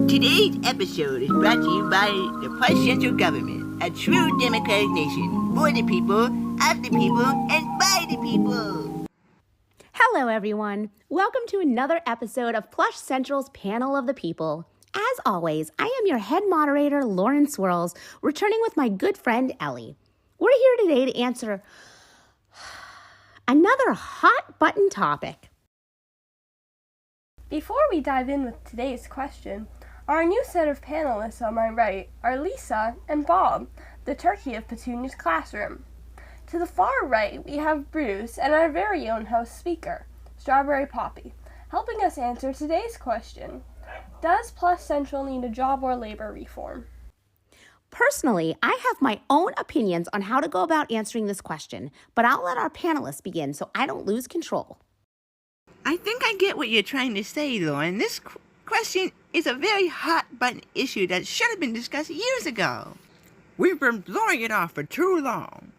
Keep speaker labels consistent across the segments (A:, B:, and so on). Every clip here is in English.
A: Today's episode is brought to you by the Plush Central Government, a true democratic nation, for the people, of the people, and by the people.
B: Hello, everyone. Welcome to another episode of Plush Central's Panel of the People. As always, I am your head moderator, Lauren Swirls, returning with my good friend, Ellie. We're here today to answer another hot-button topic.
C: Before we dive in with today's question, our new set of panelists on my right are Lisa and Bob, the turkey of Petunia's classroom. To the far right, we have Bruce and our very own host speaker, Strawberry Poppy, helping us answer today's question. Does Plush Central need a job or labor reform?
B: Personally, I have my own opinions on how to go about answering this question, but I'll let our panelists begin so I don't lose control.
A: I think I get what you're trying to say, Lauren. This question is a very hot-button issue that should have been discussed years ago. We've been blowing it off for too long.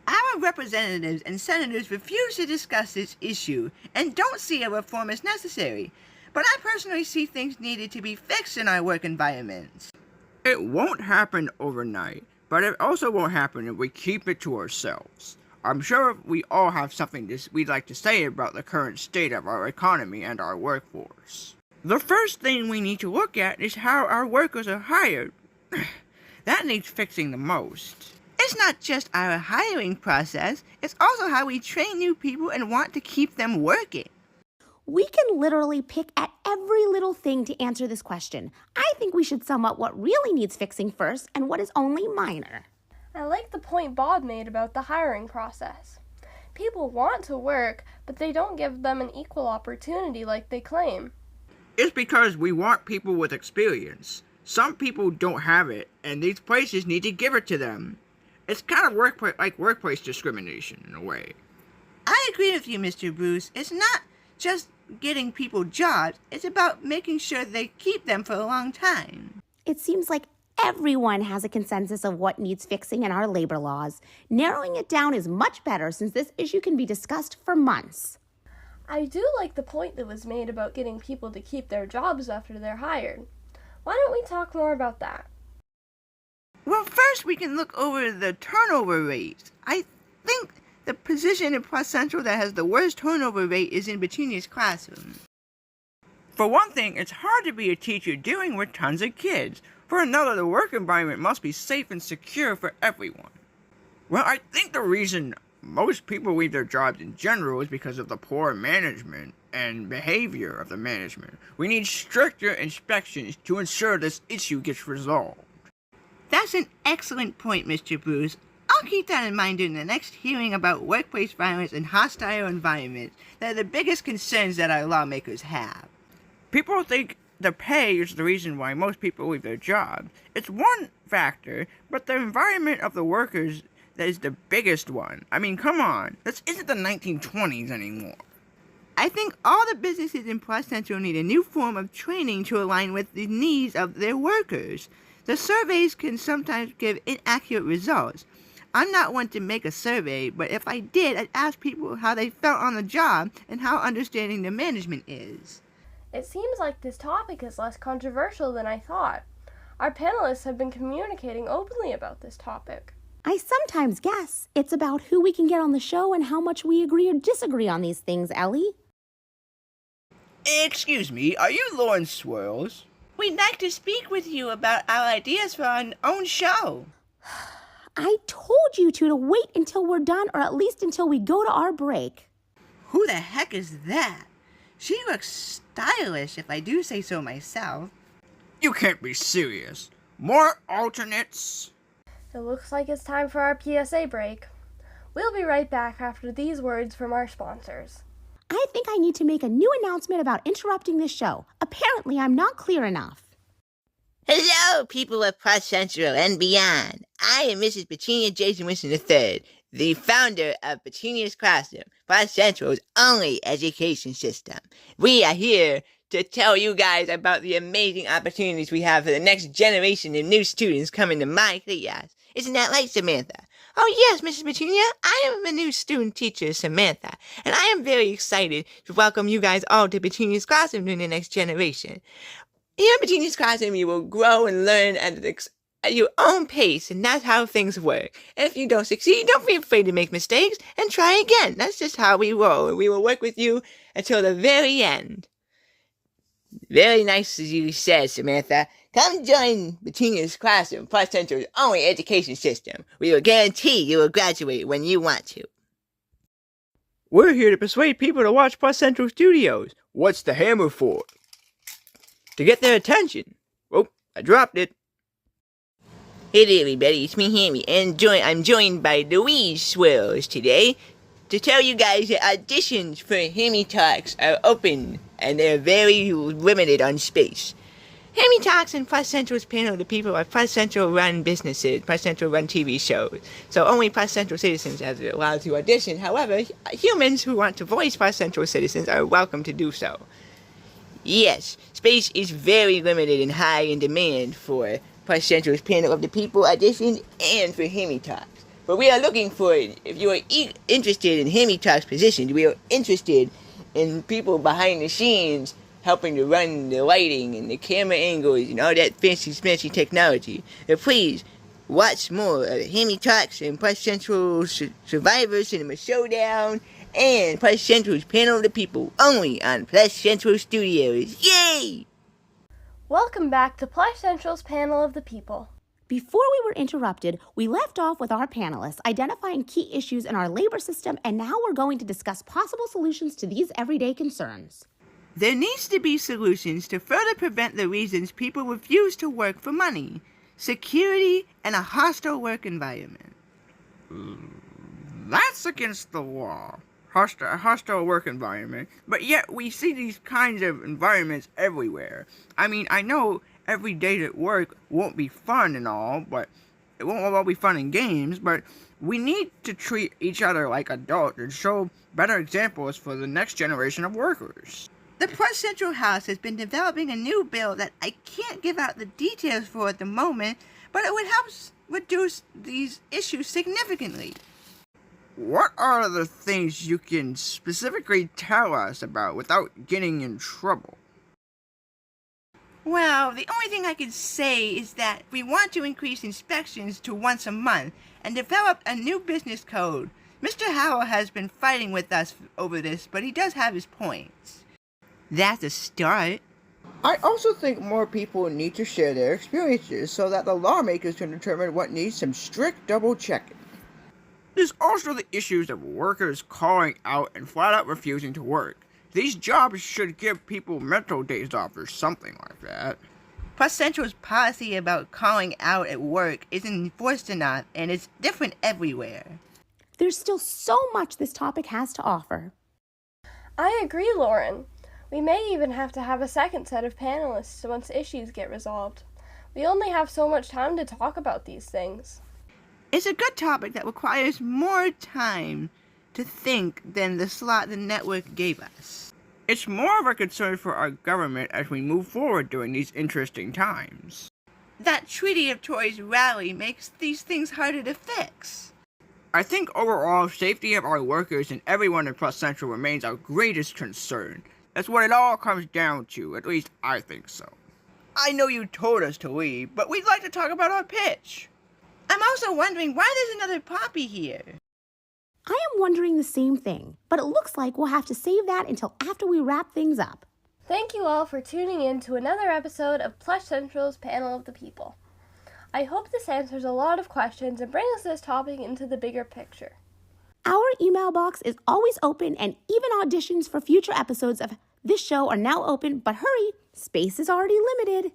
A: Our representatives and senators refuse to discuss this issue and don't see a reform as necessary. But I personally see things needed to be fixed in our work environments.
D: It won't happen overnight, but it also won't happen if we keep it to ourselves. I'm sure we all have something we'd like to say about the current state of our economy and our workforce. The first thing we need to look at is how our workers are hired. That needs fixing the most.
A: It's not just our hiring process, it's also how we train new people and want to keep them working.
B: We can literally pick at every little thing to answer this question. I think we should sum up what really needs fixing first and what is only minor.
C: I like the point Bob made about the hiring process. People want to work, but they don't give them an equal opportunity like they claim.
D: It's because we want people with experience. Some people don't have it, and these places need to give it to them. It's kind of workplace discrimination in a way.
A: I agree with you, Mr. Bruce. It's not just getting people jobs. It's about making sure they keep them for a long time.
B: It seems like everyone has a consensus of what needs fixing in our labor laws. Narrowing it down is much better since this issue can be discussed for months.
C: I do like the point that was made about getting people to keep their jobs after they're hired. Why don't we talk more about that?
A: Well, first we can look over the turnover rate. I think the position in Plush Central that has the worst turnover rate is in Petunia's classroom.
D: For one thing, it's hard to be a teacher dealing with tons of kids. For another, the work environment must be safe and secure for everyone. Well, I think the reason most people leave their jobs in general is because of the poor management and behavior of the management. We need stricter inspections to ensure this issue gets resolved.
A: That's an excellent point, Mr. Bruce. I'll keep that in mind in the next hearing about workplace violence and hostile environments that are the biggest concerns that our lawmakers have.
D: People think the pay is the reason why most people leave their jobs. It's one factor, but the environment of the workers that is the biggest one. I mean, come on. This isn't the 1920s anymore.
A: I think all the businesses in Plush Central need a new form of training to align with the needs of their workers. The surveys can sometimes give inaccurate results. I'm not one to make a survey, but if I did, I'd ask people how they felt on the job and how understanding the management is.
C: It seems like this topic is less controversial than I thought. Our panelists have been communicating openly about this topic.
B: I sometimes guess it's about who we can get on the show and how much we agree or disagree on these things, Ellie.
D: Excuse me, are you Lauren Swirls?
A: We'd like to speak with you about our ideas for our own show.
B: I told you to wait until we're done, or at least until we go to our break.
A: Who the heck is that? She looks stylish, if I do say so myself.
D: You can't be serious. More alternates?
C: It looks like it's time for our PSA break. We'll be right back after these words from our sponsors.
B: I think I need to make a new announcement about interrupting this show. Apparently, I'm not clear enough.
A: Hello, people of Plush Central and beyond. I am Mrs. Petunia Jason Winston III, the founder of Petunia's Classroom, Plush Central's only education system. We are here to tell you guys about the amazing opportunities we have for the next generation of new students coming to my class. Isn't that right, Samantha? Oh yes, Mrs. Petunia, I am the new student teacher, Samantha, and I am very excited to welcome you guys all to Petunia's Classroom during the next generation. Here in Between's Classroom, you will grow and learn at your own pace, and that's how things work. And if you don't succeed, don't be afraid to make mistakes and try again. That's just how we roll, and we will work with you until the very end. Very nice as you said, Samantha. Come join Between's Classroom, Plus Central's only education system. We will guarantee you will graduate when you want to.
D: We're here to persuade people to watch Plus Central Studios. What's the hammer for? To get their attention. Oh, I dropped it.
A: Hey there, everybody, it's me, Hammy, and I'm joined by Louise Swirls today to tell you guys that auditions for Hammy Talks are open, and they're very limited on space. Hammy Talks and Plus Central's panel of the people are Plus Central run businesses, Plus Central run TV shows, so only Plus Central citizens are allowed to audition. However, humans who want to voice Plus Central citizens are welcome to do so. Yes, space is very limited and high in demand for Plus Central's panel of the people audition and for Hammy Talks. But we are looking for, if you are interested in Hammy Talks positions, we are interested in people behind the scenes helping to run the lighting and the camera angles and all that fancy technology. So please, watch more of Hammy Talks and Plus Central Survivor Cinema Showdown and Plus Central's panel of the people only on Plus Central Studios. Yay!
C: Welcome back to Plush Central's Panel of the People.
B: Before we were interrupted, we left off with our panelists identifying key issues in our labor system, and now we're going to discuss possible solutions to these everyday concerns.
D: There needs to be solutions to further prevent the reasons people refuse to work for money, security, and a hostile work environment. That's against the law. A hostile work environment, but yet we see these kinds of environments everywhere. I mean, I know every day at work won't be fun and all, but it won't all be fun and games, but we need to treat each other like adults and show better examples for the next generation of workers. The Plus Central House has been developing a new bill that I can't give out the details for at the moment, but it would help reduce these issues significantly. What are the things you can specifically tell us about without getting in trouble? Well, the only thing I can say is that we want to increase inspections to once a month and develop a new business code. Mr. Howell has been fighting with us over this, but he does have his points. That's a start. I also think more people need to share their experiences so that the lawmakers can determine what needs some strict double checking. There's also the issues of workers calling out and flat out refusing to work. These jobs should give people mental days off or something like that. Plus Central's policy about calling out at work isn't enforced enough, and it's different everywhere.
B: There's still so much this topic has to offer.
C: I agree, Lauren. We may even have to have a second set of panelists once issues get resolved. We only have so much time to talk about these things.
D: It's a good topic that requires more time to think than the slot the network gave us. It's more of a concern for our government as we move forward during these interesting times. That Treaty of Toys rally makes these things harder to fix. I think overall, safety of our workers and everyone in Plus Central remains our greatest concern. That's what it all comes down to, at least I think so. I know you told us to leave, but we'd like to talk about our pitch. I'm also wondering why there's another Poppy here.
B: I am wondering the same thing, but it looks like we'll have to save that until after we wrap things up.
C: Thank you all for tuning in to another episode of Plush Central's Panel of the People. I hope this answers a lot of questions and brings this topic into the bigger picture.
B: Our email box is always open, and even auditions for future episodes of this show are now open, but hurry, space is already limited.